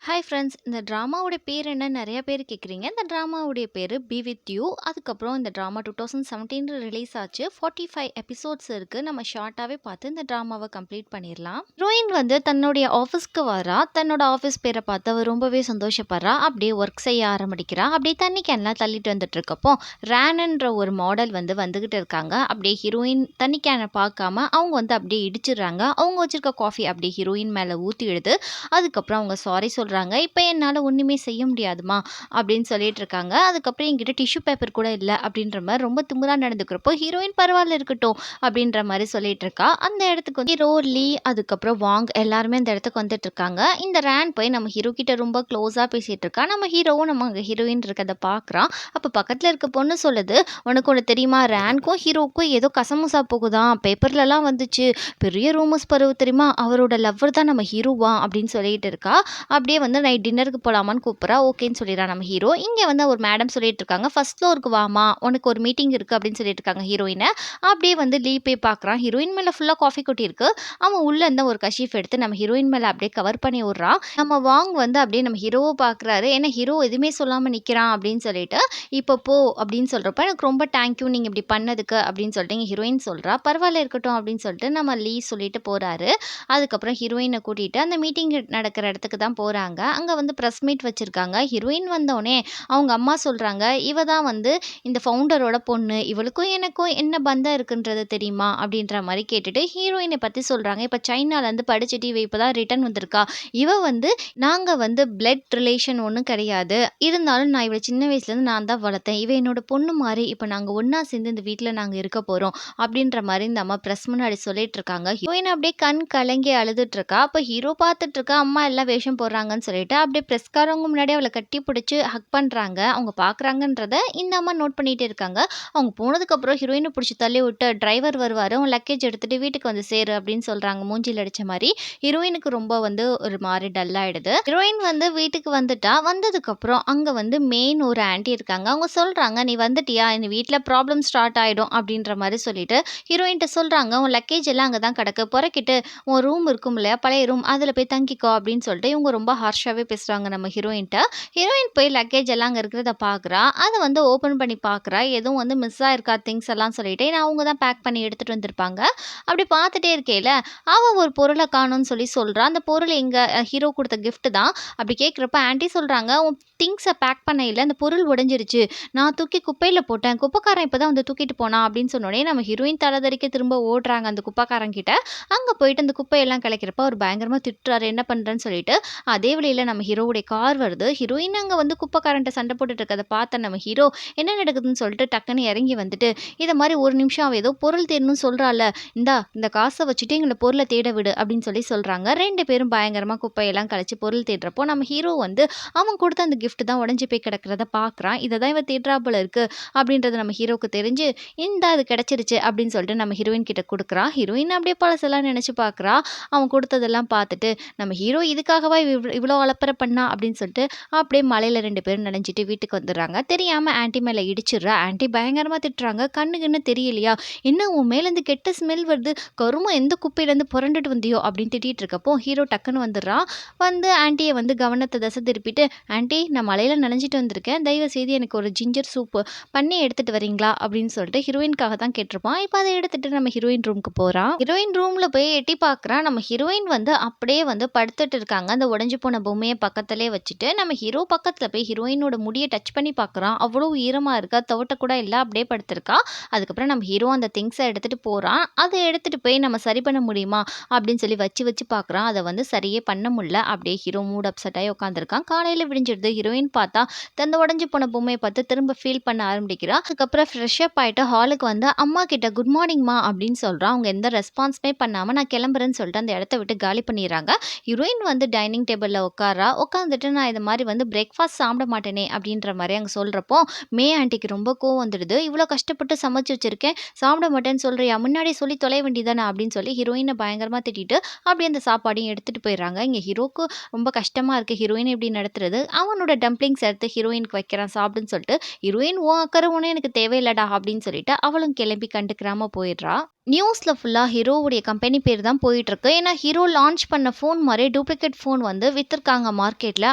Hi friends. இந்த ட்ராமாவோட பேர் என்னன்னு நெறைய பேர் கேட்குறீங்க. இந்த ட்ராமாவுடைய பேரு "பி வித் யூ". அதுக்கப்புறம் இந்த ட்ராமா 2017 ரிலீஸ் ஆச்சு. 45 எபிசோட்ஸ் இருக்கு. நம்ம ஷார்ட்டாவே பார்த்து இந்த ட்ராமாவ கம்ப்ளீட் பண்ணிரலாம். ஹீரோயின் வந்து தன்னுடைய ஆஃபீஸ்க்கு வரா. தன்னோட ஆஃபீஸ் பேர பார்த்து அவ ரொம்பவே சந்தோஷப்படுறா. அப்படியே ஒர்க் செய்ய ஆரம்பிக்கிறா. அப்படியே தண்ணி கேன்லாம் தள்ளிட்டு வந்துட்டு இருக்கப்போ, ரேனன்ற ஒரு மாடல் வந்து வந்துகிட்டு இருக்காங்க. அப்படியே ஹீரோயின் தண்ணி கேன பார்க்காம அவங்க வந்து அப்படியே இடிச்சிடுறாங்க. அவங்க வச்சிருக்க காஃபி அப்படியே ஹீரோயின் மேல ஊத்திடுது. அதுக்கப்புறம் அவங்க சாரி சொல்றாங்க. "இப்ப என்னால ஒண்ணுமே செய்ய முடியாதும்மா" அப்படின்னு சொல்லிட்டு இருக்காங்க. அதுக்கப்புறம் "என்கிட்ட டிஷ்யூ பேப்பர் கூட இல்ல" அப்படின்ற மாரி ரொம்ப திமிரா நடந்துக்கிறப்போ, ஹீரோயின் "பரவால்ல இருக்கட்டும்" அப்படின்ற மாரி சொல்லிட்டு இருக்கா. அந்த இடத்துக்கு வந்து ஹீரோ, லீ, அதுக்கப்புறம் வாங் எல்லாருமே அந்த இடத்துக்கு வந்துட்டு இருக்காங்க. இந்த ரேன் போய் நம்ம ஹீரோ கிட்ட ரொம்ப க்ளோஸா பேசிட்டு இருக்கா. நம்ம ஹீரோவும் நம்ம அங்க ஹீரோயின் இருக்கத பார்க்குறான். அப்ப பக்கத்துல இருக்க பொண்ணு சொல்லுது, "உனக்கு ஒண்ணு தெரியுமா? ரேனுக்கும் ஹீரோவுக்கும் ஏதோ கசமுசா போகுதாம். பேப்பர்லலாம் வந்துச்சு. பெரிய ரூமர்ஸ் பரவுது தெரியுமா? அவரோட லவ்வர் தான் நம்ம ஹீரோவாம்" அப்படின்னு சொல்லிட்டு இருக்கா. அப்படியே வந்து நைட் டின்னருக்கு போலாமான்னு கூப்பிட்றா. ஓகேன்னு சொல்லிடுறா நம்ம ஹீரோ. இங்க வந்து ஒரு மேடம் சொல்லிட்டு இருக்காங்க, "ஃபர்ஸ்ட் ஃப்ளோருக்கு வாம்மா, உனக்கு ஒரு மீட்டிங் இருக்கு" அப்படின்னு சொல்லிட்டு இருக்காங்க ஹீரோயின. அப்படியே வந்து லீ போய் பார்க்குறான். ஹீரோயின் மேல ஃபுல்லா காஃபி கொட்டியிருக்கு. அவன் உள்ள இருந்த ஒரு கர்ச்சீஃப் எடுத்து நம்ம ஹீரோயின் மேல அப்படியே கவர் பண்ணி விடுறான். நம்ம வாங் வந்து அப்படியே நம்ம ஹீரோவ பார்க்குறாரு. ஏன்னா ஹீரோ எதுவுமே சொல்லாம நிக்கிறான் அப்படின்னு சொல்லிட்டு, "இப்போ போ" அப்படின்னு சொல்றப்ப, "எனக்கு ரொம்ப தேங்க்யூ நீங்க இப்படி பண்ணதுக்கு" அப்படின்னு சொல்லிட்டு எங்க ஹீரோயின் சொல்றா. "பரவாயில்ல இருக்கட்டும்" அப்படின்னு சொல்லிட்டு நம்ம லீ சொல்லிட்டு போறாரு. அதுக்கப்புறம் ஹீரோயின கூட்டிட்டு அந்த மீட்டிங் நடக்கிற இடத்துக்கு தான் போறாங்க. அங்க வந்து பிரஸ் மீட் வச்சிருக்காங்க. ஹீரோயின் வந்தோனே அவங்க அம்மா சொல்றாங்க, "இவ தான் வந்து இந்த ஃபவுண்டரோட பொண்ணு. இவளுக்கும் எனக்கும் என்ன பந்தம் இருக்குன்றது தெரியுமா?" அப்படின்ற மாரி கேட்டுட்டு ஹீரோயின பத்தி சொல்றாங்க. "இப்ப சைனாலருந்து படிச்சுட்டு இவ இப்ப தான் ரிட்டர்ன் வந்திருக்கா. இவ வந்து நாங்க வந்து பிளட் ரிலேஷன் ஒண்ணும் கிடையாது. இருந்தாலும் நான் இவள சின்ன வயசுலேருந்து நான் தான் வளர்த்தேன். இவ என்னோட பொண்ணு மாரி. இப்ப நாங்க ஒண்ணா சேர்ந்து இந்த வீட்ல நாங்க இருக்க போறோம்." அப்படின்ற மாரி இந்த அம்மா பிரஸ் முன்னாடி சொல்லிட்டு இருக்காங்க. ஹீரோயின் அப்படியே கண் கலங்கி அழுதுட்டு இருக்கா. அப்ப ஹீரோ பார்த்துட்டு இருக்கா. அம்மா எல்லாம் வேஷம் போடுறாங்கன்னு சொல்லிட்டு அப்படியே பிரஸ்காரவங்க முன்னாடி அவள கட்டி பிடிச்சு ஹக் பண்றாங்க. அவங்க பார்க்குறாங்கன்றத இந்த அம்மா நோட் பண்ணிட்டே இருக்காங்க. அவங்க போனதுக்கப்புறம் ஹீரோயின புடிச்சு தள்ளி விட்டு, "டிரைவர் வருவாரு. உன் லக்கேஜ் எடுத்துட்டு வீட்டுக்கு வந்து சேரு" அப்படின்னு சொல்றாங்க மூஞ்சில அடிச்ச மாரி. ஹீரோயினுக்கு ரொம்ப வந்து ஒரு மாரி டல் ஆயிடுது. ஹீரோயின் வந்து வீட்டுக்கு வந்துட்டா. வந்ததுக்கப்புறம் அங்க வந்து மெயின் ஒரு ஆன்டி இருக்காங்க. அவங்க சொல்றாங்க, "நீ வந்துட்டியா? இந்த வீட்ல ப்ராப்ளம் ஸ்டார்ட் ஆயிடும்" அப்படின்ற மாரி சொல்லிட்டு ஹீரோயின்ட்ட சொல்றாங்க, "உன் லக்கேஜ் எல்லாம் அங்க தான் கிடக்கு. பொறுக்கிட்டு உன் ரூம் இருக்கும் இல்லையா? பழைய ரூம். அதுல போய் தங்கிக்கோ" அப்படின்னு சொல்லிட்டு இவங்க ரொம்ப ஹார்ஷாவே பேசுறாங்க நம்ம ஹீரோயின்ட்ட. ஹீரோயின் போய் லக்கேஜ் எல்லாம் அங்க இருக்கிறத பார்க்குறா. அத வந்து ஓப்பன் பண்ணி பார்க்குறா. எதுவும் வந்து மிஸ் ஆயிருக்கா திங்ஸ் எல்லாம் சொல்லிட்டு. ஏன்னா அவங்க தான் பேக் பண்ணி எடுத்துட்டு வந்திருப்பாங்க. அப்படி பார்த்துட்டே இருக்கையில, அவ ஒரு பொருள காணோம்னு சொல்றா. அந்த பொருள் எங்க ஹீரோ குடுத்த கிஃப்ட் தான். அப்படி கேட்கிறப்ப ஆன்டி சொல்றாங்க, "உன் திங்ஸ பேக் பண்ணயில அந்த பொருள் உடைஞ்சிருச்சு. நான் தூக்கி குப்பையில போட்டேன். குப்பைக்காரன் இப்ப தான் வந்து தூக்கிட்டு போனான்" அப்படின்னு சொன்னோனே, நம்ம ஹீரோயின் தலதெறிக்க திரும்ப ஓடுறாங்க அந்த குப்பைக்காரன் கிட்ட. அங்க போயிட்டு அந்த குப்பையெல்லாம் கலைக்கிறப்ப அவர் பயங்கரமா திட்டுறாரு. என்ன பண்றேன்னு சொல்லிட்டு. அதே வழியில நம்ம ஹீரோவுடைய கார் வருது. ஹீரோயின் அங்க வந்து குப்பைக்காரன்ட்ட சண்டை போட்டுட்டு இருக்கத பார்த்த நம்ம ஹீரோ, என்ன நடக்குதுன்னு சொல்லிட்டு டக்குன்னு இறங்கி வந்துட்டு, இத மாரி "ஒரு நிமிஷம் அவ ஏதோ பொருள் தேடணும்னு சொல்றால்ல. இந்தா இந்த காச வச்சுட்டு எங்கள பொருள தேட விடு" அப்படின்னு சொல்றாங்க. 2 பேரும் பயங்கரமா குப்பையெல்லாம் கலைச்சு பொருள் தேடுறப்போ, நம்ம ஹீரோ வந்து அவன் குடுத்த அந்த கிஃப்ட் தான் உடைஞ்சு போய் கிடக்கிறத பார்க்குறான். இத தான் இவ தேடுறா போல இருக்கு அப்படின்றது நம்ம ஹீரோவுக்கு தெரிஞ்சு, "இந்தா இது கிடைச்சிருச்சு" அப்படின்னு சொல்லிட்டு நம்ம ஹீரோயின் கிட்ட குடுக்குறா. ஹீரோயின் அப்படியே பழசெல்லாம் நினைச்சு பார்க்குறா. அவன் குடுத்ததெல்லாம் பார்த்துட்டு, நம்ம ஹீரோ இதுக்காகவா இவ்ளோ அலப்பற பண்ணா அப்படின்னு சொல்லிட்டு, அப்படியே மழையில 2 பேரும் நனைஞ்சுட்டு வீட்டுக்கு வந்துடுறாங்க. தெரியாம ஆன்டி மேல இடிச்சிடுறா. ஆன்டி பயங்கரமா திட்டுறாங்க. "கண்ணு கிண்ணு தெரியலையா? என்ன உன் மேலேருந்து கெட்ட ஸ்மெல் வருது. கருமம் எந்த குப்பையிலேருந்து புரண்டுட்டு வந்தியோ?" அப்படின்னு திட்டிட்டு இருக்கப்போ, ஹீரோ டக்குன்னு வந்துடுறான். வந்து ஆன்ட்டிய வந்து கவனத்த திசை திருப்பிட்டு, "ஆன்ட்டி நான் மழையில நனைஞ்சுட்டு வந்திருக்கேன். தயவு செய்து எனக்கு ஒரு ஜிஞ்சர் சூப் பண்ணி எடுத்துட்டு வரீங்களா?" அப்படின்னு சொல்லிட்டு ஹீரோயினுக்காக தான் கேட்டிருப்பான். இப்ப அத எடுத்துட்டு நம்ம ஹீரோயின் ரூமுக்கு போறான். ஹீரோயின் ரூம்ல போய் எட்டி பார்க்குறான். நம்ம ஹீரோயின் வந்து அப்படியே வந்து படுத்துட்டு இருக்காங்க. அந்த உடைஞ்சு போன பொம்மைய பக்கத்திலேயே வச்சுட்டு, நம்ம ஹீரோ பக்கத்துல போய் ஹீரோயினோட முடிய டச் பண்ணி பார்க்குறான். அவ்வளோ ஈரமா இருக்கா. துவட்ட கூட இல்ல. அப்படியே படுத்திருக்கா. அதுக்கப்புறம் நம்ம ஹீரோ அந்த திங்ஸ எடுத்துட்டு போறான். அத எடுத்துட்டு போய் நம்ம சரி பண்ண முடியுமா? அப்படின்னு சொல்லி வச்சு வச்சு பார்க்குறான். அத வந்து சரியே பண்ண முடியல. அப்படியே ஹீரோ மூட் அப்செட் ஆயி உட்காந்துருக்கான். காலையில விடிஞ்சிடுது. ஹீரோயின் பார்த்தா, அந்த உடைஞ்சு போன பொம்மைய பார்த்து திரும்ப ஃபீல் பண்ண ஆரம்பிக்கிறா. அதுக்கப்புறம் ஃப்ரெஷ் அப் ஆயிட்டு ஹாலுக்கு வந்து அம்மா கிட்ட குட் மார்னிங்மா அப்படின்னு சொல்றா. அவங்க எந்த ரெஸ்பான்ஸுமே பண்ணாம நான் கிளம்புறேன்னு சொல்லிட்டு அந்த இடத்த விட்டு காலி பண்ணிடுறாங்க. ஹீரோயின் வந்து டைனிங் டேபிள்ல உட்கார்றா. உட்காந்துட்டு நான் இது மாரி வந்து பிரேக்ஃபாஸ்ட் சாப்பிட மாட்டேனே அப்படின்ற மாரி அங்க சொல்றப்போ, மே ஆன்ட்டிக்கு ரொம்ப கோவம் வந்துடுது. "இவ்ளோ கஷ்டப்பட்டு சமைச்சு வச்சிருக்கேன். சாப்பிட மாட்டேன்னு சொல்றியா? முன்னாடியே சொல்லி தொலைய வேண்டியதானே" அப்படின்னு சொல்லி ஹீரோயின பயங்கரமா திட்டிட்டு, அப்படியே அந்த சாப்பாடையும் எடுத்துட்டு போயிடுறாங்க. இங்க ஹீரோக்கு ரொம்ப கஷ்டமா இருக்கு. ஹீரோயின் இப்படி நடத்துறது. அவனோட டம்ப்ளிங்ஸ் எடுத்து ஹீரோயினுக்கு வைக்கிறான் சாப்பிடுன்னு சொல்லிட்டு, ஹீரோயின் "உன் அக்கறை ஒண்ணும் எனக்கு தேவையில்லடா" அப்படின்னு சொல்லிட்டு அவளும் கிளம்பி கண்டுக்கிறாம போயிடுறா. நியூஸ்ல ஃபுல்லா ஹீரோவுடைய கம்பெனி பேர் தான் போயிட்டுருக்கு. ஏன்னா, ஹீரோ லான்ச் பண்ண ஃபோன் மாரியே டூப்ளிகேட் ஃபோன் வந்து வித்துருக்காங்க மார்க்கெட்ல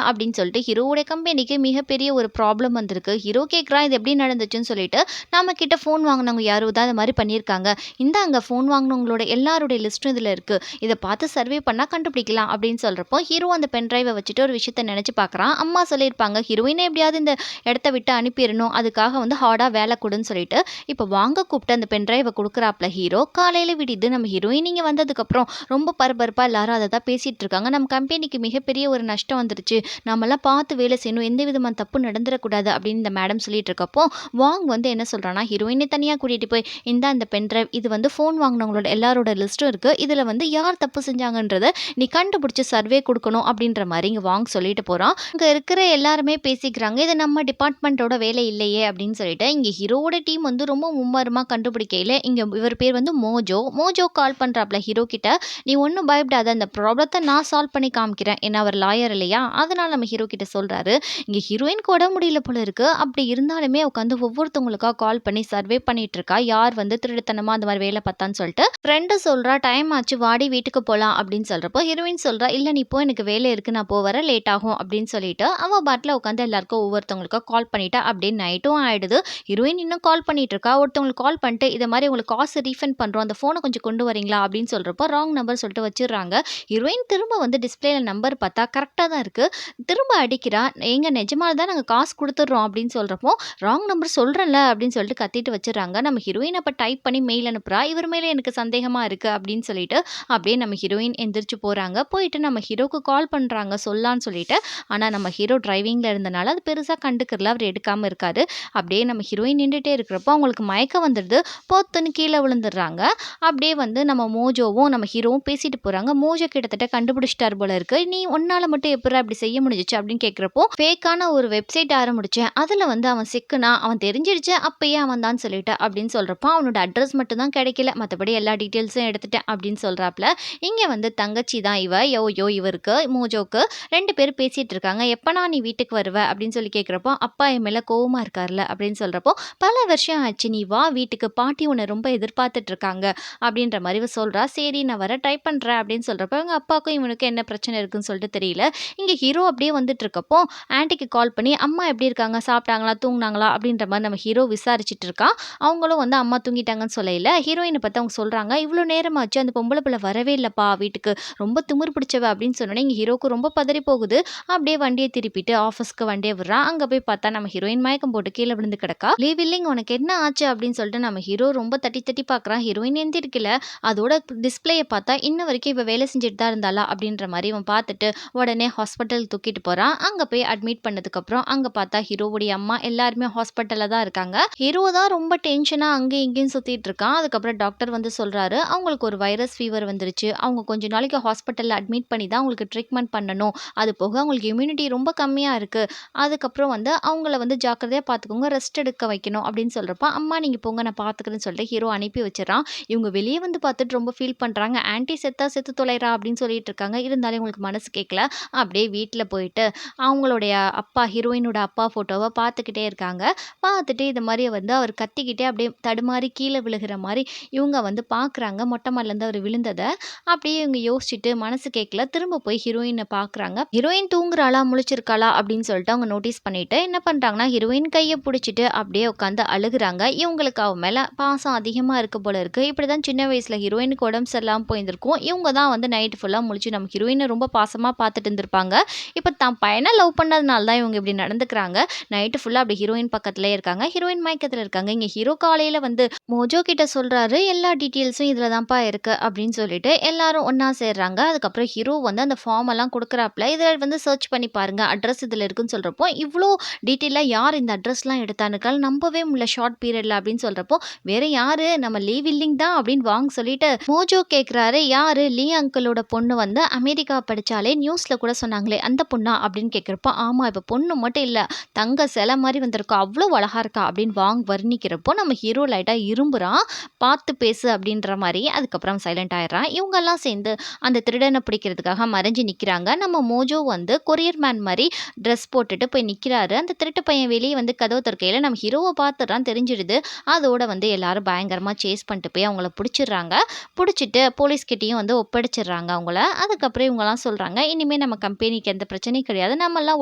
அப்படின்னு சொல்லிட்டு ஹீரோவுடைய கம்பெனிக்கு மிகப்பெரிய ஒரு ப்ராப்ளம் வந்திருக்கு. ஹீரோ கேட்குறான், இது எப்படி நடந்துச்சுன்னு சொல்லிட்டு, நம்ம கிட்ட ஃபோன் வாங்குனவங்க யாரோ தான் இது மாரி பண்ணியிருக்காங்க. இந்தாங்க ஃபோன் வாங்குனவங்களோட எல்லாருடைய லிஸ்ட்டும் இதுல இருக்கு. இத பார்த்து சர்வே பண்ணா கண்டுபிடிக்கலாம் அப்படின்னு சொல்றப்போ, ஹீரோ அந்த பென் டிரைவ வச்சுட்டு ஒரு விஷயத்த நெனச்சு பார்க்குறான். அம்மா சொல்லியிருப்பாங்க, ஹீரோயின எப்படியாவது இந்த இடத்த விட்டு அனுப்பிறணும். அதுக்காக வந்து ஹார்டா வேல குடுன்னு சொல்லிட்டு, இப்ப வாங்க கூப்பிட்டு அந்த பென் டிரைவ குடுக்குறாப்ல ஹீரோ. காலையில விடியுது. நம்ம ஹீரோயின் இங்க வந்ததுக்கப்புறம் ரொம்ப பரபரப்பா எல்லாரும் அத தான் பேசிட்டு இருக்காங்க. நம்ம கம்பெனிக்கு மிகப்பெரிய ஒரு நஷ்டம் வந்துருச்சு. நாமெல்லாம் பார்த்து வேலை செய்யணும். எந்த விதமான தப்பு நடந்துறக்கூடாது அப்படின்னு இந்த மேடம் சொல்லிட்டு இருக்கப்போ, வாங் வந்து என்ன சொல்றான்னா, ஹீரோயின தனியா கூட்டிட்டு போய், இந்தா இந்த பென் டிரைவ். இது வந்து ஃபோன் வாங்குனவங்களோட எல்லாரோட லிஸ்ட்டும் இருக்கு. இதுல வந்து யார் தப்பு செஞ்சாங்கன்றத நீ கண்டுபிடிச்சு சர்வே குடுக்கணும் அப்படின்ற மாரி இங்க வாங் சொல்லிட்டு போறான். அங்க இருக்கிற எல்லாருமே பேசிக்கிறாங்க. இது நம்ம டிபார்ட்மெண்ட்டோட வேலை இல்லையே அப்படின்னு சொல்லிட்டு, இங்க ஹீரோவோட டீம் வந்து ரொம்ப மும்மரமா கண்டுபிடிக்கையில, இங்க இவர் பேர் வந்து மோஜோ. மோஜோ கால் பண்றாப்ல ஹீரோ கிட்ட, "நீ ஒண்ணும் பயப்படாத. அந்த ப்ராப்ளத்த நான் சால்வ் பண்ணி காமிக்கிறேன்." ஏன்னா அவர் லாயர் இல்லையா? அதனால நம்ம ஹீரோ கிட்ட சொல்றாரு. இங்க ஹீரோயினுக்கு உடம்பு முடியல போல இருக்கு. அப்படி இருந்தாலுமே உட்காந்து ஒவ்வொருத்தவங்களுக்கா கால் பண்ணி சர்வே பண்ணிட்டு இருக்கா. யார் வந்து திருட்டுத்தனமா அந்த மாரி வேல பார்த்தான்னு சொல்லிட்டு. ஃப்ரெண்டு சொல்றா, "டைம் ஆச்சு வாடி வீட்டுக்கு போலாம்." அப்படின்னு சொல்றப்போ, ஹீரோயின் சொல்றா, "இல்ல நீ போ எனக்கு வேலை இருக்கு. நான் வரேன் லேட் ஆகும்." அப்படின்னு சொல்லிட்டு, அவ பாட்டுல உட்காந்து எல்லாருக்கும் ஒவ்வொருத்தவங்களுக்கா கால் பண்ணிட்டா. அப்படியே நைட்டும் ஆயிடுது. ஹீரோயின் இன்னும் கால் பண்ணிட்டு இருக்கா. ஒருத்தவங்களுக்கு கால் பண்ணிட்டு, "இத மாரி உங்களுக்கு காசு ரீஃபண்ட் பண்றோம். அந்த ஃபோன கொஞ்சம் கொண்டு வரீங்களா?" அப்படின்னு சொல்றப்போ, ராங் நம்பர் சொல்லிட்டு வச்சுர்றாங்க. ஹீரோயின் திரும்ப வந்து டிஸ்ப்ளேல நம்பர் பார்த்தா கரெக்ட்டா தான் இருக்கு. திரும்ப அடிக்கிறா. "ஏங்க நிஜமால தான் நாங்க காசு குடுத்துடுறோம்." அப்படின்னு சொல்றப்போ, "ராங் நம்பர் சொல்றேன்ல." அப்படின்னு சொல்லிட்டு கத்திட்டு வச்சுர்றாங்க. நம்ம ஹீரோயின் அப்ப டைப் பண்ணி மெயில் அனுப்புறா. "இவர் மேல எனக்கு சந்தேகமா இருக்கு." அப்படின்னு சொல்லிட்டு, அப்படியே நம்ம ஹீரோயின் எந்திரிச்சு போறாங்க. போயிட்டு நம்ம ஹீரோக்கு கால் பண்றாங்க சொல்லான்னு சொல்லிட்டு. ஆனா நம்ம ஹீரோ டிரைவிங்ல இருந்தனால அது பெருசா கண்டுக்கறல. அவர் எடுக்காம இருக்காரு. அப்படியே நம்ம ஹீரோயின் நின்னுட்டே இருக்கிறப்போ, அவங்களுக்கு மயக்கம் வந்துடுது. பொத்துன்னு கீழ விழுந்துடுறாங்க. அப்படியே வந்து நம்ம மோஜோவும், நம்ம ஹீரோவும் பேசிட்டு போறாங்க. மோஜோ கிட்டத்தட்ட கண்டுபிடிச்சிட்டாரு போல இருக்கு. "நீ உன்னால மட்டும் எப்புட்றா இப்படி செய்ய முடிஞ்சுச்சு?" அப்படின்னு கேட்கிறப்போ, "ஃபேக்கான ஒரு வெப்சைட் ஆரம்பிச்சேன். அதுல வந்து அவன் சிக்குனான். அவன் தெரிஞ்சிடுச்சு. அப்பயே அவன் தான் சொல்லிட்டேன்." அப்படின்னு சொல்றப்போ, "அவனோட அட்ரஸ் மட்டும் தான் கிடைக்கல. மத்தபடி எல்லா டீட்டெயில்ஸும் எடுத்துட்டேன்." அப்படின்னு சொல்றாப்ல. இங்க வந்து தங்கச்சி தான் இவ. யோயோ இவருக்கு மோஜோக்கு 2 பேரும் பேசிட்டு இருக்காங்க. "எப்பண்ணா நீ வீட்டுக்கு வருவ?" அப்படின்னு சொல்லி கேட்கிறப்போ, "அப்பா என் மேல கோவமா இருக்கார்ல." அப்படின்னு சொல்றப்போ, "பல வருஷம் ஆச்சு. நீ வா வீட்டுக்கு. பாட்டி உன்ன ரொம்ப எதிர்பார்த்துட்டு இருக்காங்க." அப்படின்ற மாரி இவ சொல்றா. "சரி நான் வர ட்ரை பண்றேன்." அப்படின்னு சொல்றப்போ, இவங்க அப்பாவுக்கும் இவனுக்கும் என்ன பிரச்சனை இருக்குன்னு சொல்லிட்டு தெரியல. இங்க ஹீரோ அப்படியே வந்துட்டு இருக்கப்போ, ஆன்டிக்கு கால் பண்ணி, "அம்மா எப்படி இருக்காங்க? சாப்பிட்டாங்களா? தூங்குனாங்களா?" அப்படின்ற மாரி நம்ம ஹீரோ விசாரிச்சுட்டு இருக்கான். அவங்களும் வந்து அம்மா தூங்கிட்டாங்கன்னு சொல்லையில, ஹீரோயின பத்தி அவங்க சொல்றாங்க. "இவ்ளோ நேரமாச்சு. அந்த பொம்பள புள்ள வரவே இல்லப்பா வீட்டுக்கு. ரொம்ப திமிரு பிடிச்சவ." அப்படின்னு சொன்னோனே, இங்க ஹீரோவுக்கு ரொம்ப பதறி போகுது. அப்படியே வண்டிய திருப்பிட்டு ஆஃபீஸ்க்கு வண்டிய விடுறான். அங்க போய் பார்த்தா நம்ம ஹீரோயின் மயக்கம் போட்டு கீழ விழுந்து கிடக்கா. "லீவ் இல்லைங்க உனக்கு என்ன ஆச்சு?" அப்படின்னு சொல்லிட்டு நம்ம ஹீரோ ரொம்ப தட்டி தட்டி பார்க்குறான். ஹீரோயின் எந்திரிக்கல. அதோட டிஸ்ப்ளேய பார்த்தா இன்ன வரைக்கும் இவ வேலை செஞ்சுட்டு தான் இருந்தாளா? அப்படின்ற மாரி இவன் பார்த்துட்டு, உடனே ஹாஸ்பிட்டல் தூக்கிட்டு போறான். அங்க போய் அட்மிட் பண்ணதுக்கப்புறம், அங்க பார்த்தா ஹீரோவுடைய அம்மா எல்லாருமே ஹாஸ்பிட்டல்ல தான் இருக்காங்க. ஹீரோ தான் ரொம்ப டென்ஷனா அங்கேயும் இங்கேயும் சுத்திட்டு இருக்கான். அதுக்கப்புறம் டாக்டர் வந்து சொல்றாரு, "அவங்களுக்கு ஒரு வைரஸ் ஃபீவர் வந்துருச்சு. அவங்க கொஞ்ச நாளைக்கு ஹாஸ்பிட்டல்ல அட்மிட் பண்ணி தான் அவங்களுக்கு ட்ரீட்மெண்ட் பண்ணணும். அது போக அவங்களுக்கு இம்யூனிட்டி ரொம்ப கம்மியா இருக்கு. அதுக்கப்புறம் வந்து அவங்கள வந்து ஜாக்கிரதையா பார்த்துக்கோங்க. ரெஸ்ட் எடுக்க வைக்கணும்." அப்படின்னு சொல்றப்ப, "அம்மா நீங்க போங்க நான் பார்த்துக்கிறேன்னு" சொல்லிட்டு ஹீரோ அனுப்பி வச்சுர்றான். இவங்க வெளிய வந்து பார்த்துட்டு ரொம்ப ஃபீல் பண்றாங்க. "ஆன்டி செத்தா செத்து தொலைறா" அப்படின்னு சொல்லிட்டு இருக்காங்க. இருந்தாலும் இவங்களுக்கு மனசு கேட்கல. அப்படியே வீட்ல போயிட்டு அவங்களுடைய அப்பா ஹீரோயினோட அப்பா ஃபோட்டோவ பார்த்துக்கிட்டே இருக்காங்க. பார்த்துட்டு இது மாரி வந்து அவர் கத்திக்கிட்டே அப்படியே தடுமாறி கீழ விழுகிற மாரி இவங்க வந்து பார்க்குறாங்க. மொட்டை மாடிலேருந்து அவர் விழுந்தத. அப்படியே இவங்க யோசிச்சுட்டு மனசு கேட்கல. திரும்ப போய் ஹீரோயின பார்க்குறாங்க. ஹீரோயின் தூங்குறாளா? முழிச்சிருக்காளா? அப்படின்னு சொல்லிட்டு அவங்க நோட்டீஸ் பண்ணிட்டு என்ன பண்றாங்கன்னா, ஹீரோயின் கைய புடிச்சுட்டு அப்படியே உட்காந்து அழுகுறாங்க. இவங்களுக்கு அவ மேல பாசம் அதிகமா இருக்கு போல இருக்கு. இப்படிதான் சின்ன வயசுல ஹீரோயினுக்கு உடம்பு சரியில்லாம போயிருந்திருக்கும். இவங்க தான் வந்து நைட் ஃபுல்லா முழிச்சு நம்ம ஹீரோயின ரொம்ப பாசமா பார்த்துட்டு இருந்திருப்பாங்க. இப்ப தான் பையன லவ் பண்ணதுனால தான் இவங்க இப்படி நடந்துக்கிறாங்க. நைட்டு ஃபுல்லா அப்படி ஹீரோயின் பக்கத்திலேயே இருக்காங்க. ஹீரோயின் மயக்கத்துல இருக்காங்க. இங்க ஹீரோ காலையில வந்து மோஜோ கிட்ட சொல்றாரு, "எல்லா டீட்டெயில்ஸும் இதுல தான்ப்பா இருக்கு." அப்படின்னு சொல்லிட்டு எல்லாரும் ஒண்ணா சேர்றாங்க. அதுக்கப்புறம் ஹீரோ வந்து அந்த ஃபார்ம் எல்லாம் குடுக்குறாப்ல. "இதுல வந்து சர்ச் பண்ணி பாருங்க. அட்ரஸ் இதுல இருக்குன்னு" சொல்றப்போ, இவ்ளோ டீட்டெயிலா யார் இந்த அட்ரஸ்லாம் எடுத்தான்னு நம்பவே முடியல ஷார்ட் பீரியட்ல அப்படின்னு சொல்றப்போ, "வேற யாரு? நம்ம லீ வில்லிங் தான்." அப்படின்னு வாங் சொல்லிட்டு மோஜோ கேட்குறாரு, "யாரு? லீ அங்கிளோட பொண்ணு வந்து அமெரிக்கா படிச்சாலே நியூஸ்ல கூட சொன்னாங்களே அந்த பொண்ணா?" அப்படின்னு கேட்கிறப்போ, "ஆமா இப்ப பொண்ணு மட்டும் இல்ல. தங்க சிலை மாரி வந்திருக்கா. அவ்ளோ அழகா இருக்கா." அப்படின்னு வாங் வர்ணிக்கிறப்போ, நம்ம ஹீரோ லைட்டா இரும்புறான். "பார்த்து பேசு." அப்படின்ற மாரி. அதுக்கப்புறம் சைலண்ட் ஆயிடுறான். இவங்கலாம் சேர்ந்து அந்த திருடன பிடிக்கிறதுக்காக மறைஞ்சு நிக்கிறாங்க. நம்ம மோஜோ வந்து கொரியர் மேன் மாரி ட்ரெஸ் போட்டுட்டு போய் நிக்கிறாரு. அந்த திருட்டு பையன் வெளிய வந்து கதவு தொறக்கையில நம்ம ஹீரோவ பார்த்துடுறான். தெரிஞ்சிடுது. அதோட வந்து எல்லாரும் பயங்கரமா சேஸ் பண்ணிட்டு பண்ணிட்டு போய் அவங்கள புடிச்சிடுறாங்க. புடிச்சிட்டு போலீஸ்கிட்டயும் வந்து ஒப்படைச்சிடுறாங்க அவங்கள. அதுக்கப்புறம் இவங்கலாம் சொல்றாங்க, "இனிமே நம்ம கம்பெனிக்கு எந்த பிரச்சனையும் கிடையாது. நம்மலாம்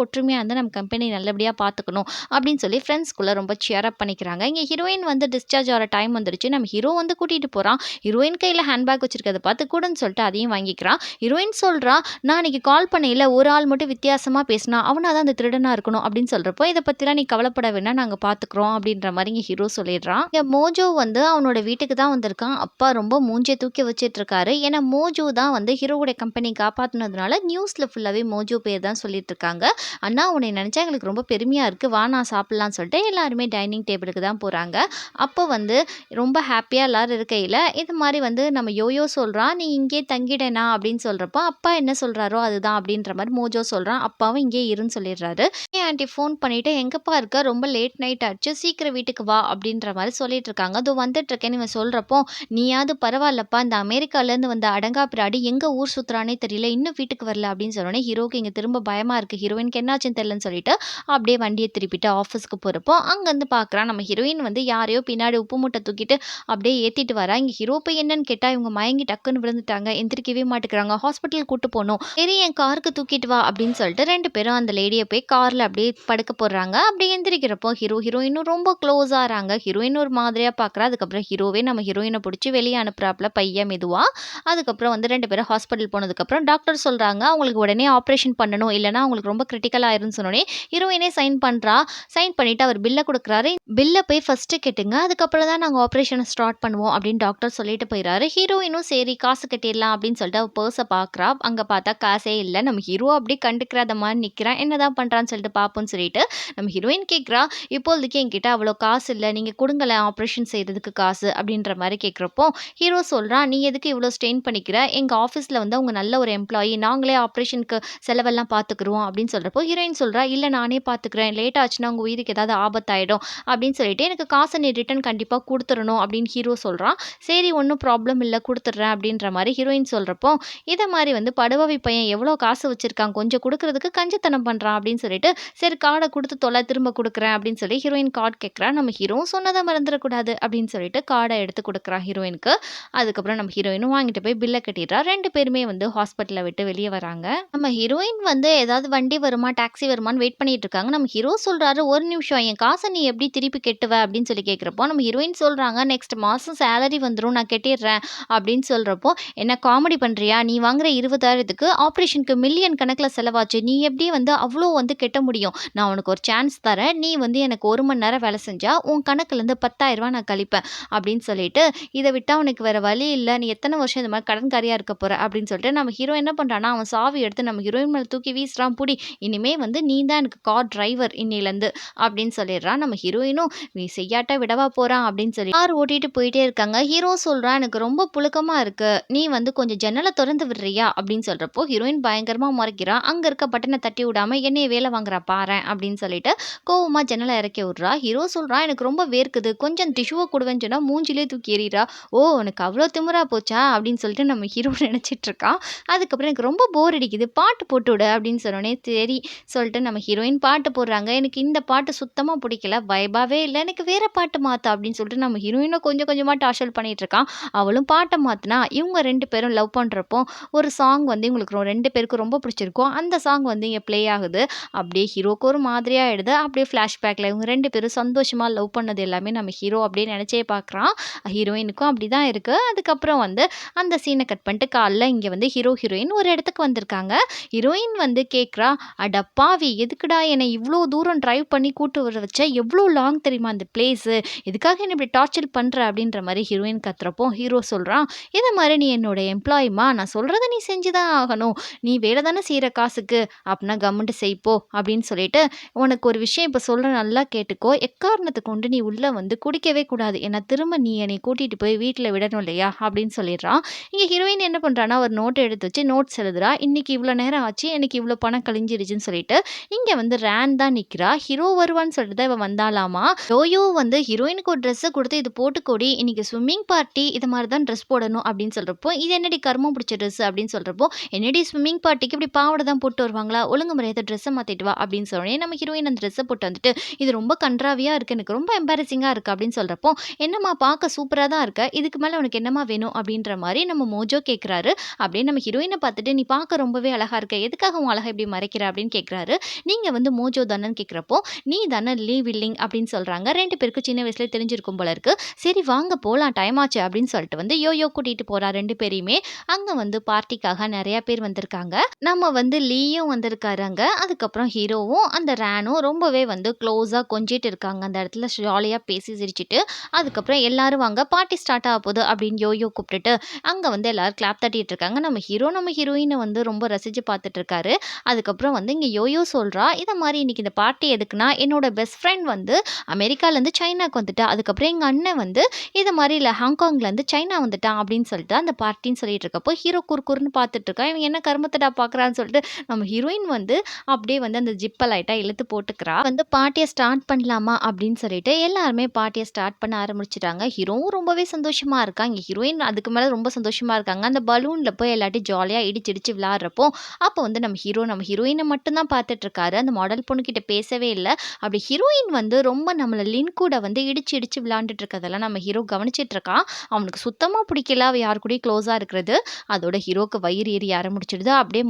ஒற்றுமையா இருந்து நம்ம கம்பெனி நல்லபடியா பார்த்துக்கணும்." அப்படின்னு சொல்லி ஃப்ரெண்ட்ஸ்குள்ள ரொம்ப சியர் அப் பண்ணிக்கிறாங்க. இங்க ஹீரோயின் வந்து டிஸ்சார்ஜ் ஆற டைம் வந்துருச்சு. நம்ம ஹீரோ வந்து கூட்டிட்டு போறான். ஹீரோயின் கையில ஹேண்ட்பேக் வச்சிருக்கத பார்த்து குடுன்னு சொல்லிட்டு அதையும் வாங்கிக்கிறான். ஹீரோயின் சொல்றா, "நான் அன்னைக்கு கால் பண்ணையில ஒரு ஆள் மட்டும் வித்தியாசமா பேசினா, அவனா தான் அந்த திருடனா இருக்கணும்." அப்படின்னு சொல்றப்போ, "இத பத்திலாம் நீ கவலைப்பட வேணாம். நாங்க பார்த்துக்குறோம்." அப்படின்ற மாரி இங்க ஹீரோ சொல்லிடுறான். இங்க மோஜோ வந்து அவனோட வீட்டுக்கு தான் வந்திருக்கான். அப்பா ரொம்ப மூஞ்சிய தூக்கி வச்சுட்டு இருக்காரு. ஏன்னா மோஜோ தான் வந்து ஹீரோவோட கம்பெனி காப்பாத்துனதுனால நியூஸ்ல ஃபுல்லாவே மோஜோ பேர் தான் சொல்லிட்டு இருக்காங்க. "அண்ணா உன்னைய நெனச்சா எங்களுக்கு ரொம்ப பெருமையா இருக்கு. வா நான் சாப்பிடலாம்னு" சொல்லிட்டு எல்லாருமே டைனிங் டேபிளுக்கு தான் போறாங்க. அப்போ வந்து ரொம்ப ஹேப்பியா எல்லாரும் இருக்கையில, இது மாரி வந்து நம்ம யோயோ சொல்றான், "நீ இங்கேயே தங்கிடேனா" அப்படின்னு சொல்றப்போ, அப்பா என்ன சொல்றாரோ அதுதான் அப்படின்ற மாரி மோஜோ சொல்றான். அப்பாவும் இங்கேயே இருன்னு சொல்லிடுறாரு. "ஏன் ஆன்டி ஃபோன் பண்ணிட்டு, எங்கப்பா இருக்க? ரொம்ப லேட் நைட் ஆச்சு. சீக்கிரம் வீட்டுக்கு வா" அப்படின்ற மாரி சொல்லிட்டு இருக்காங்க. "இதோ வந்துட்டுருக்கேன்னு" இவன் சொல்றப்போ, "நீயாவது பரவாயில்லப்பா, இந்த அமெரிக்காலேருந்து வந்த அடங்கா பிராடி எங்க ஊர் சுத்துறான்னே தெரியல. இன்னும் வீட்டுக்கு வரல" அப்படின்னு சொன்னோனே, ஹீரோவுக்கு இங்க திரும்ப பயமா இருக்கு. ஹீரோயினுக்கு என்னாச்சுன்னு தெரியலன்னு சொல்லிட்டு, அப்படியே வண்டிய திருப்பிட்டு ஆஃபீஸ்க்கு போறப்போ, அங்கருந்து பார்க்குறான் நம்ம ஹீரோயின் வந்து யாரையோ பின்னாடி உப்பு மூட்டை தூக்கிட்டு அப்படியே ஏத்திட்டு வரா. இங்க ஹீரோ போய் என்னன்னு கேட்டா, இவங்க மயங்கி டக்குன்னு விழுந்துட்டாங்க. எந்திரிக்கவே மாட்டேங்கிறாங்க. ஹாஸ்பிட்டல் கூட்டு போணும். சரி என் காருக்கு தூக்கிட்டு வா அப்படின்னு சொல்லிட்டு 2 பேரும் அந்த லேடிய போய் கார்ல அப்படியே படுக்க போடுறாங்க. அப்படியே எந்திரிக்கிறப்போ ஹீரோயினும் ரொம்ப க்ளோஸ் ஆறாங்க. ஹீரோயின் ஒரு மாதிரியா பார்க்குறா. அதுக்கப்புறம் ஹீரோவே நம்ம ஹீரோயின புடிச்சு வெளிய அனுப்புறாப்ல பையன் மெதுவா. அதுக்கப்புறம் வந்து 2 பேரும் ஹாஸ்பிட்டல் போனதுக்கப்புறம் டாக்டர் சொல்றாங்க, அவங்களுக்கு உடனே ஆப்ரேஷன் பண்ணணும். இல்லன்னா அவங்களுக்கு ரொம்ப கிரிட்டிக்கல் ஆயிரும்னு சொன்னோனே, ஹீரோயினே சைன் பண்றா. சைன் பண்ணிட்டு அவர் பில்ல குடுக்குறாரு. "பில்ல போய் ஃபர்ஸ்ட்டு கட்டுங்க. அதுக்கப்புறம் தான் நாங்க ஆப்ரேஷன ஸ்டார்ட் பண்ணுவோம்." அப்படின்னு டாக்டர் சொல்லிட்டு போயிறாரு. ஹீரோயினும் சரி காசு கட்டிடலாம் அப்படின்னு சொல்லிட்டு அவ பர்ஸ பார்க்குறா. அங்க பார்த்தா காசே இல்ல. நம்ம ஹீரோ அப்படியே கண்டுக்கிறாத மாரி நிக்கிறான். என்னதான் பண்றான்னு சொல்லிட்டு பார்ப்போம்ன்னு சொல்லிட்டு, நம்ம ஹீரோயின் கேட்கிறா, "இப்போதைக்கு என்கிட்ட அவ்வளோ காசு இல்ல. நீங்க குடுங்களேன் ஆப்ரேஷன் செய்றதுக்கு காசு." அப்படின்ற மாரி கேட்கிறப்போ, ஹீரோ சொல்றான், "நீ எதுக்கு இவ்வளோ ஸ்ட்ரெயின் பண்ணிக்கிற? எங்க ஆஃபீஸ்ல வந்து அவங்க நல்ல ஒரு எம்ப்ளாயி. நாங்களே ஆப்ரேஷனுக்கு செலவெல்லாம் பார்த்துக்குருவோம்." அப்படின்னு சொல்றப்போ, ஹீரோயின் சொல்றா, "இல்ல நானே பார்த்துக்கிறேன். லேட் ஆச்சுன்னா உங்க உயிருக்கு ஏதாவது ஆபத்தாயிடும்." அப்படின்னு சொல்லிட்டு, "எனக்கு காச நீ ரிட்டர்ன் கண்டிப்பா குடுத்துறணும்." அப்படின்னு ஹீரோ சொல்றான். சரி ஒண்ணும் ப்ராப்ளம் இல்ல குடுத்துடுறேன் அப்படின்ற மாரி ஹீரோயின் சொல்றப்போ, இத மாரி வந்து படுபாவி பையன் எவ்வளோ காசு வச்சிருக்கான், கொஞ்சம் குடுக்குறதுக்கு கஞ்சத்தனம் பண்றான் அப்படின்னு சொல்லிட்டு, சரி கார்ட குடுத்து தொல திரும்ப குடுக்குறேன் அப்படின்னு சொல்லி ஹீரோயின் கார்ட் கேட்கிறா. நம்ம ஹீரோவும் சொன்னத மறந்துறக்கூடாது அப்படின்னு சொல்லிட்டு கார்ட எடுத்து குடுக்குறான் ஹீரோயினுக்கு. அதுக்கப்புறம் நம்ம ஹீரோயினும் வாங்கிட்டு போய் பில்ல கட்டிடுறா. 2 பேருமே வந்து ஹாஸ்பிட்டல விட்டு வெளிய வராங்க. நம்ம ஹீரோயின் வந்து ஏதாவது வண்டி வருமா, டாக்ஸி வருமான்னு வெயிட் பண்ணிட்டு இருக்காங்க. நம்ம ஹீரோ சொல்றாரு, "ஒரு நிமிஷம் என் காச நீ எப்படி திருப்பி கட்டுவ?" அப்படின்னு சொல்லி கேட்கிறப்போ, நம்ம ஹீரோயின் சொல்றாங்க, "நெக்ஸ்ட் மாசம் சேலரி வந்துரும். நான் கட்டிடுறேன்." அப்படின்னு சொல்றப்போ, "என்ன காமெடி பண்றியா? நீ வாங்குற 20,000க்கு ஆப்ரேஷனுக்கு மில்லியன் கணக்குல செலவாச்சு. நீ எப்படி வந்து அவ்ளோ வந்து கட்ட முடியும்? நான் உனக்கு ஒரு சான்ஸ் தரேன். நீ வந்து எனக்கு 1 மணி நேரம் வேலை செஞ்சா, உன் கணக்குலேருந்து ரூ. 10,000 நான் கழிப்பேன்." அப்படின்னு சொல்லிட்டு, "இத விட்டா உனக்கு வேற வழி இல்ல. நீ எத்தன வருஷம் இந்த மாரி கடன்காரியா இருக்க போற?" அப்படின்னு சொல்லிட்டு நம்ம ஹீரோ என்ன பண்றான்னா, அவன் சாவி எடுத்து நம்ம ஹீரோயின் மேல தூக்கி வீசுறான். "புடி, இனிமே வந்து நீ தான் எனக்கு கார் டிரைவர் இன்னையிலருந்து." அப்படின்னு சொல்லிடுறான். நம்ம ஹீரோயினும், "நீ செய்யாட்டா விடவா போறான்?" அப்படின்னு சொல்லி கார் ஓட்டிட்டு போயிட்டே இருக்காங்க. ஹீரோ சொல்றான், "எனக்கு ரொம்ப புழுக்கமா இருக்கு. நீ வந்து கொஞ்சம் ஜன்னல தொறந்து விடுறியா?" அப்படின்னு சொல்றப்போ, ஹீரோயின் பயங்கரமா முறைக்கிறா. அங்க இருக்க பட்டன தட்டி விடாம, "என்னைய வேல வாங்குறா பாரேன்." அப்படின்னு சொல்லிட்டு கோவமா ஜன்னல இறக்கி விடுறா. ஹீரோ சொல்றான், "எனக்கு ரொம்ப வேர்க்குது. கொஞ்சம் டிஷ்யூவ குடுவேன்னு" சொன்னா மூஞ்சிலயே தூக்கி எறிறா. "ஓ! உனக்கு அவ்ளோ திமிரா போச்சா?" அப்படின்னு சொல்லிட்டு நம்ம ஹீரோ நினைச்சிட்டு இருக்கான். அதுக்கப்புறம், "எனக்கு ரொம்ப போர் அடிக்குது. பாட்டு போட்டு விடு." அப்படின்னு சொன்னோனே, சரி சொல்லிட்டு நம்ம ஹீரோயின் பாட்டு போடுறாங்க. "எனக்கு இந்த பாட்டு சுத்தமா புடிக்கல. வைபாவே இல்ல. எனக்கு வேற பாட்டு மாத்து." அப்படின்னு சொல்லிட்டு நம்ம ஹீரோயினும் கொஞ்சம் கொஞ்சமா டார்ச்சர் பண்ணிட்டு இருக்கான். அவளும் பாட்ட மாத்துனா, இவங்க 2 பேரும் லவ் பண்றப்போ, ஒரு சாங் வந்து இவங்களுக்கு 2 பேருக்கும் ரொம்ப பிடிச்சிருக்கும். அந்த சாங் வந்து இங்க ப்ளே ஆகுது. அப்படியே ஹீரோக்கு ஒரு மாதிரியா ஆயிடுது. அப்படியே ஃப்ளாஷ்பேக்ல இவங்க 2 பேரும் சந்தோஷமா லவ் பண்ணது எல்லாமே நம்ம ஹீரோ அப்படியே நினைச்சே பார்க்குறான். ஹீரோயினுக்கும் அப்படிதான் இருக்கு. அதுக்கப்புறம் வந்து அந்த சீன கட் பண்ணிட்டு காலைல இங்க வந்து ஹீரோ, ஹீரோயின் ஒரு இடத்துக்கு வந்திருக்காங்க. ஹீரோயின் வந்து கேட்குறா, "அட பாவி! எதுக்குடா என்னை இவ்ளோ தூரம் டிரைவ் பண்ணி கூட்டு வர வச்ச? எவ்ளோ லாங் தெரியுமா அந்த பிளேஸு? எதுக்காக என்ன இப்படி டார்ச்சர் பண்ற?" அப்படின்ற மாரி ஹீரோயின் கத்துறப்போ, ஹீரோ சொல்றான், "இது மாரி நீ என்னோட எம்ப்ளாயிம்மா. நான் சொல்றத நீ செஞ்சு தான் ஆகணும். நீ வேலை தானே செய்ற காசுக்கு. அப்பனா கம்முன்ட்டு செய் போ." அப்படின்னு சொல்லிட்டு, "உனக்கு ஒரு விஷயம் இப்ப சொல்றேன் நல்லா கேட்டுக்கோ. எக்காரணத்த கொண்டு நீ உள்ள வந்து குடிக்கவே கூடாது. ஏன்னா திரும்ப நீ என்னைய கூட்டிட்டு போய் வீட்ல விடணும் இல்லையா?" அப்படின்னு சொல்லிடுறான். இங்க ஹீரோயின் என்ன பண்றான்னா, ஒரு நோட் எடுத்து வச்சு நோட்ஸ் எழுதுறா. "இன்னைக்கு இவ்ளோ நேரம் ஆச்சு. எனக்கு இவ்ளோ பணம் கழிஞ்சிருச்சுன்னு" சொல்லிட்டு. இங்க வந்து ரேன் தான் நிக்கிறா. ஹீரோ வருவான்னு சொல்லிட்டு தான் இவ வந்தாளாமா. யோயோ வந்து ஹீரோயினுக்கு ஒரு ட்ரெஸ்ஸ குடுத்து, "இது போட்டுக்கோடி. இன்னைக்கு ஸ்விம்மிங் பார்ட்டி. இது மாரி தான் ட்ரெஸ் போடணும்." அப்படின்னு சொல்றப்போ, "இது என்னடி கருமம் பிடிச்ச ட்ரெஸ்?" அப்படின்னு சொல்றப்போ, "என்னடி ஸ்விம்மிங் பார்ட்டிக்கு இப்படி பாவாடை தான் போட்டு வருவாங்களா? ஒழுங்கு மரியாதையா ட்ரெஸ்ஸ மாத்திட்டு வா." அப்படின்னு சொன்னோனே, நம்ம ஹீரோயின் அந்த ட்ரெஸ்ஸ போட்டு வந்துட்டு, "இது ரொம்ப கண்றாவியா இருக்கு. எனக்கு ரொம்ப எம்பாரஸிங்கா இருக்கு." அப்படின்னு சொல்றப்போ, "என்னம்மா பார்க்க சூப்பரா சூப்பரா தான் இருக்க. இதுக்கு மேல உனக்கு என்னம்மா வேணும்?" அப்படின்ற மாரி நம்ம மோஜோ கேட்குறாரு. அப்படியே நம்ம ஹீரோயின பார்த்துட்டு, "நீ பார்க்க ரொம்பவே அழகா இருக்க. எதுக்காக உன் அழக இப்படி மறைக்கிற?" அப்படின்னு கேட்குறாரு. "நீங்க வந்து மோஜோ தானன்னு?" கேட்கிறப்போ, "நீ தானே லீ வில்லிங்" அப்படின்னு சொல்றாங்க. 2 பேருக்கும் சின்ன வயசுலயே தெரிஞ்சிருக்கும் போல இருக்கு. "சரி வாங்க போலாம் டைம் ஆச்சு" அப்படின்னு சொல்லிட்டு வந்து யோயோ கூட்டிட்டு போறா 2 பேரையுமே. அங்க வந்து பார்ட்டிக்காக நெறைய பேர் வந்திருக்காங்க. நம்ம வந்து லீயும் வந்திருக்காரு அங்க. அதுக்கப்புறம் ஹீரோவும், அந்த ரானும் ரொம்பவே வந்து க்ளோஸா கொஞ்சிட்டு இருக்காங்க. அந்த இடத்துல ஜாலியா பேசி சிரிச்சுட்டு, அதுக்கப்புறம் எல்லாரும் வாங்க பார்ட்டி ஸ்டார்ட் ஆக போகுது அப்படின்னு யோயோ கூப்பிட்டுட்டு, அங்க வந்து எல்லாரும் கிளாப் தட்டிட்டு இருக்காங்க. நம்ம ஹீரோ, நம்ம ஹீரோயின வந்து ரொம்ப ரசிச்சு பார்த்துட்டு இருக்காரு. அதுக்கப்புறம் வந்து இங்க யோயோ சொல்றா, "இத மாரி இன்னைக்கு இந்த பார்ட்டி எதுக்குன்னா, என்னோட பெஸ்ட் ஃப்ரெண்ட் வந்து அமெரிக்காலேருந்து சைனாக்கு வந்துட்டா. அதுக்கப்புறம் எங்க அண்ணன் வந்து இது மாரி இல்ல ஹாங்காங்லேருந்து சைனா வந்துட்டான்" அப்படின்னு சொல்லிட்டு அந்த பார்ட்டின்னு சொல்லிட்டு இருக்கப்போ, ஹீரோ குறுகுறுன்னு பார்த்துட்டு இருக்கான். இவன் என்ன கருமத்தடா பார்க்குறான்னு சொல்லிட்டு, நம்ம ஹீரோயின் வந்து அப்படியே வந்து அந்த ஜிப்ப லைட்டா இழுத்து போட்டுக்கிறா. வந்து பார்ட்டிய ஸ்டார்ட் பண்ணலாமா அப்படின்னு சொல்லிட்டு எல்லாருமே பார்ட்டிய ஸ்டார்ட் பண்ண ஆரம்பிச்சுட்டாங்க. ஹீரோவும் ரொம்பவே சந்தோஷமா இருக்கான். இங்க ஹீரோயின் அதுக்கு மேல ரொம்ப சந்தோஷமா இருக்காங்க. அந்த பலூன்ல போய் எல்லாத்தையும் ஜாலியா இடிச்சு இடிச்சு விளையாடுறப்போ, அப்போ வந்து நம்ம ஹீரோ நம்ம ஹீரோயின மட்டும் தான் பார்த்துட்டு இருக்காரு. அந்த மாடல் பொண்ணுகிட்ட பேசவே இல்ல. அப்படி ஹீரோயின் வந்து ரொம்ப நம்மள லின் கூட வந்து இடிச்சு இடிச்சு விளையாண்டுட்டு இருக்கதெல்லாம் நம்ம ஹீரோ கவனிச்சுட்டு இருக்கான். அவனுக்கு சுத்தமா பிடிக்கல அவ யார் கூடயும் க்ளோஸா இருக்கிறது. அதோட ஹீரோக்கு வயிறு எரிய ஆரம்பிச்சுடுது. அப்படியே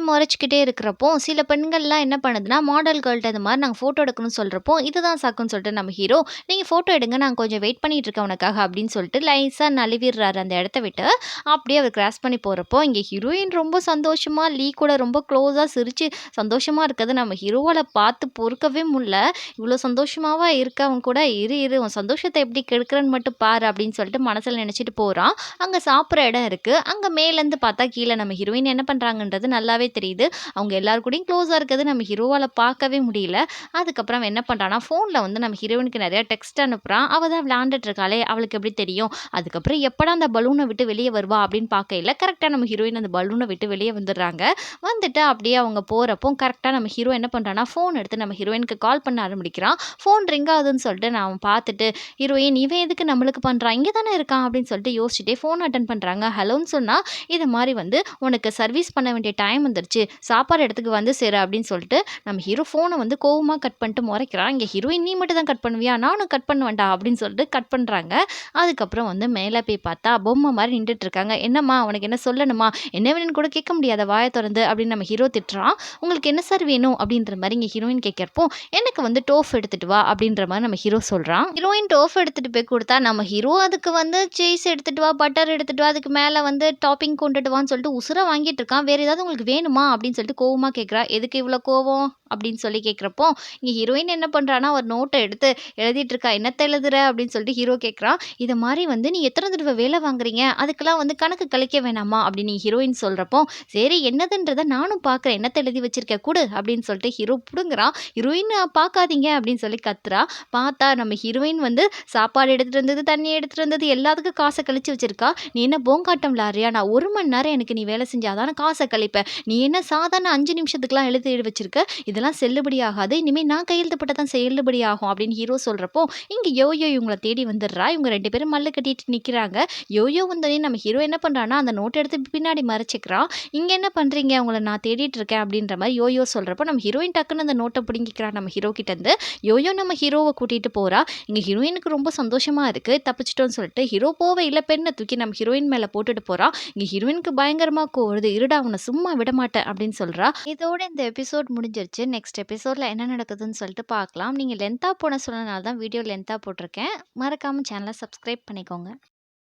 மொறச்சுக்கிட்டே இருக்கிறப்போ, சில பெண்கள்லாம் என்ன பண்ணுதுன்னா, மாடல் கேர்ள்ட்ட இந்த மாரி நாங்க ஃபோட்டோ எடுக்கணும்னு சொல்றப்போ, இதுதான் சாக்குன்னு சொல்லிட்டு நம்ம ஹீரோ, "நீங்க ஃபோட்டோ எடுங்க. நான் கொஞ்சம் வெயிட் பண்ணிட்டு இருக்கேன் உனக்காக" அப்படின்னு சொல்லிட்டு லேசா நழுவிடுறாரு அந்த இடத்த விட்டு. அப்படியே அவர் கிராஸ் பண்ணி போறப்போ, இங்க ஹீரோயின் ரொம்ப சந்தோஷமா லீ கூட ரொம்ப க்ளோஸா சிரிச்சு சந்தோஷமா இருக்கத நம்ம ஹீரோவால பார்த்து பொறுக்கவே முடில. "இவ்ளோ சந்தோஷமாவா இருக்க அவன் கூட? இரு இரு உன் சந்தோஷத்த எப்படி கெடுக்குறேன்னு மட்டும் பாரு" அப்படின்னு சொல்லிட்டு மனசுல நெனச்சுட்டு போறான். அங்க சாப்பிடுற இடம் இருக்கு. அங்க மேலேருந்து பார்த்தா கீழ நம்ம ஹீரோயின் என்ன பண்றாங்கன்றது நல்லாவே தெரியுது. அவங்க எல்லார் கூடயும் க்ளோஸா இருக்கறது நம்ம ஹீரோவால பார்க்கவே முடியல. அதுக்கப்புறம் அவன் என்ன பண்றான்னா, ஃபோன்ல வந்து நம்ம ஹீரோயினுக்கு நெறைய டெக்ஸ்ட் அனுப்புறான். அவ தான் விளையாண்டுட்டு இருக்காளே! அவளுக்கு எப்படி தெரியும்? அதுக்கப்புறம் எப்படா அந்த பலூன விட்டு வெளிய வருவா? அப்படின்னு பார்க்கையில, கரெக்ட்டா நம்ம ஹீரோயின் அந்த பலூன விட்டு வெளிய வந்துடுறாங்க. வந்துட்டு அப்படியே அவங்க போறப்போ, கரெக்ட்டா நம்ம ஹீரோ என்ன பண்றான்னா, ஃபோன் எடுத்து நம்ம ஹீரோயினுக்கு கால் பண்ண ஆரம்பிக்கிறான். ஃபோன் ரிங் ஆகுதுன்னு சொல்லிட்டு நான் அவன் பார்த்துட்டு, ஹீரோயின் இவன் எதுக்கு நம்மளுக்கு பண்றான்? இங்க தானே இருக்கான் அப்படின்னு சொல்லிட்டு யோசிச்சுட்டே ஃபோன் அட்டெண்ட் பண்றாங்க. ஹலோன்னு சொன்னா, இது மாரி வந்து உனக்கு சர்வீஸ் பண்ண வேண்டிய டைம் வந்துருச்சு. சாப்பாடு இடத்துக்கு வந்து சேரு அப்படின்னு சொல்லிட்டு, நம்ம ஹீரோ ஃபோன வந்து கோவமா கட் பண்ணிட்டு மொறைக்கிறான். இங்க ஹீரோயின் நீ மட்டும் தான் கட் பண்ணுவியா? நானும் கட் பண்ணுவேன்டா அப்படின்னு சொல்லிட்டு கட் பண்றாங்க. அதுக்கப்புறம் வந்து மேல போய் பார்த்தா, பொம்மை மாரி நின்டுட்டு இருக்காங்க. என்னம்மா உனக்கு என்ன சொல்லணுமா? என்ன வேணும்னு கூட கேட்க முடியாதா வாய தொறந்து? அப்படின்னு நம்ம ஹீரோ திட்டுறான். உங்களுக்கு என்ன சார் வேணும்? அப்படின்ற மாரி இங்க ஹீரோயின் கேட்கிறப்போ, எனக்கு வந்து டோஃப் எடுத்துட்டு வா அப்படின்ற மாரி நம்ம ஹீரோ சொல்றான். ஹீரோயின் டோஃப் எடுத்துட்டு போய் குடுத்தா, நம்ம ஹீரோ அதுக்கு வந்து சீஸ் எடுத்துட்டு வா, பட்டர் எடுத்துட்டு வா, அதுக்கு மேல வந்து டாப்பிங் கொண்டுட்டு வான்னு சொல்லிட்டு உசுர வாங்கிட்டு இருக்கான். வேற ஏதாவது உங்களுக்கு வேணுமா? அப்படின்னு சொல்லிட்டு கோவமா கேட்கிறா. எதுக்கு இவ்ளோ கோவம்? அப்படின்னு சொல்லி கேட்கிறப்போ, இங்க ஹீரோயின் என்ன பண்றான்னா, ஒரு நோட்ட எடுத்து எழுதிட்டு இருக்கா. என்னத்த எழுதுற? அப்படின்னு சொல்லிட்டு ஹீரோ கேட்கிறான். இத மாரி வந்து நீ எத்தன தடவ வேல வாங்குறீங்க? அதுக்கெல்லாம் வந்து கணக்கு கழிக்க வேணாமா? அப்படின்னு ஹீரோயின் சொல்றப்போ, சரி என்னதுன்றத நானும் பார்க்குறேன். என்னத்த எழுதி வச்சிருக்க குடு அப்படின்னு சொல்லிட்டு ஹீரோ புடுங்குறான். ஹீரோயின் பார்க்காதீங்க அப்படின்னு சொல்லி கத்துறா. பார்த்தா நம்ம ஹீரோயின் வந்து சாப்பாடு எடுத்துட்டு வந்தது, தண்ணி எடுத்துட்டு வந்தது எல்லாத்துக்கும் காச கழிச்சு வச்சிருக்கா. நீ என்ன போங்காட்டம் விளையாடுறியா? நான் 1 மணி நேரம் எனக்கு நீ வேலை செஞ்சா தானே காச கழிப்ப. நீ என்ன சாதாரண 5 நிமிஷத்துக்குலாம் எழுதி வச்சிருக்க. இதெல்லாம் செல்லுபடியாகாது. இனிமே நான் கையெழுத்து போட்டா தான் செல்லுபடியாகும் அப்படின்னு ஹீரோ சொல்றப்போ, இங்க யோயோ இவங்கள தேடி வந்துடுறா. இவங்க 2 பேரும் மல்லு கட்டிட்டு நிக்கிறாங்க. யோயோ வந்தோனே நம்ம ஹீரோ என்ன பண்றான்னா, அந்த நோட்ட எடுத்து பின்னாடி மறைச்சுக்கிறான். இங்க என்ன பண்றீங்க? உங்கள நான் தேடிட்டு இருக்கேன் அப்படின்ற மாரி யோயோ சொல்றப்போ, நம்ம ஹீரோயின் டக்குன்னு அந்த நோட்ட பிடுங்கிக்கிறா நம்ம ஹீரோ கிட்ட இருந்து. யோயோ நம்ம ஹீரோவ கூட்டிட்டு போறா. இங்க ஹீரோயினுக்கு ரொம்ப சந்தோஷமா இருக்கு. தப்பிச்சிட்டோம்னு சொல்லிட்டு ஹீரோ போவையில பெண்ண தூக்கி நம்ம ஹீரோயின் மேல போட்டுட்டு போறா. இங்க ஹீரோயினுக்கு பயங்கரமா கோவம் வருது. "இருடா உன்ன சும்மா விடமாட்டேன்" அப்படின்னு சொல்றா. இதோட இந்த எபிசோட் முடிஞ்சிருச்சு. நெக்ஸ்ட் எபிசோட்ல என்ன நடக்குதுன்னு சொல்லிட்டு பார்க்கலாம். நீங்க லென்த்தா போட சொன்னனால தான் வீடியோ லென்த்தா போட்டிருக்கேன். மறக்காம சேனல சப்ஸ்கிரைப் பண்ணிக்கோங்க.